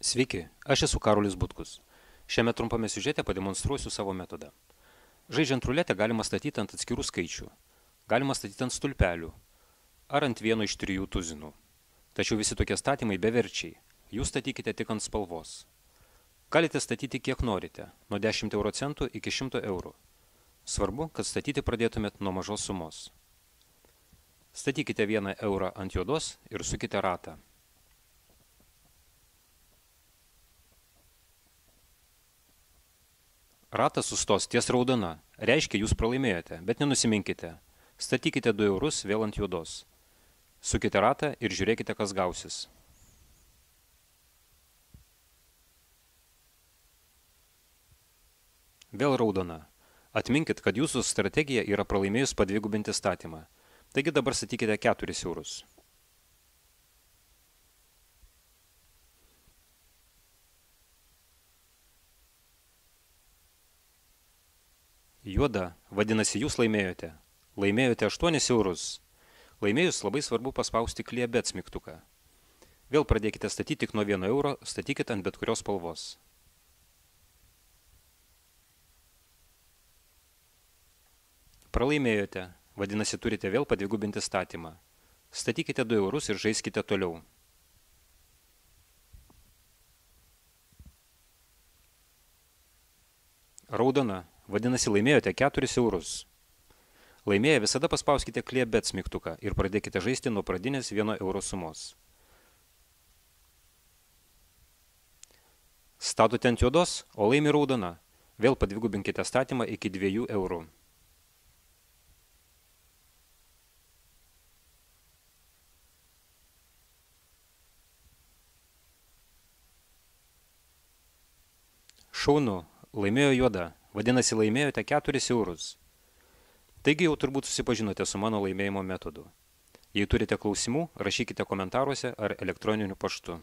Sveiki, aš esu Karolis Butkus. Šiame trumpame siužete pademonstruosiu savo metodą. Žaidžiant ruletę galima statyti ant atskirų skaičių, galima statyti ant stulpelių ar ant vieno iš 3 tuzinų. Tačiau visi tokie statymai beverčiai, jūs statykite tik ant spalvos. Galite statyti kiek norite, nuo 10 euro centų iki 100 eurų. Svarbu, kad statyti pradėtumėt nuo mažos sumos. Statykite 1 eurą ant juodos ir sukite ratą. Ratas sustos ties raudona, reiškia jūs pralaimėjote, bet nenusiminkite. Statykite 2 eurus vėl ant juodos. Sukite ratą ir žiūrėkite, kas gausis. Vėl raudona. Atminkit, kad jūsų strategija yra pralaimėjus padvigubinti statymą. Taigi dabar statykite 4 eurus. Juoda, vadinasi, jūs laimėjote. Laimėjote 8 eurus. Laimėjus labai svarbu paspausti clear bet mygtuką. Vėl pradėkite statyti tik nuo 1 euro, statykite ant bet kurios spalvos. Pralaimėjote, vadinasi, turite vėl padvigubinti statymą. Statykite 2 eurus ir žaiskite toliau. Raudona. Vadinasi, laimėjote 4 eurus. Laimėję visada paspauskite clear bet mygtuką ir pradėkite žaisti nuo pradinės 1 euro sumos. Statote ant juodos, o laimi raudona. Vėl padvigubinkite statymą iki 2 eurų. Šaunu, laimėjo juoda. Vadinasi, laimėjote 4 eurus. Taigi jau turbūt susipažinote su mano laimėjimo metodu. Jei turite klausimų, rašykite komentaruose ar elektroniniu paštu.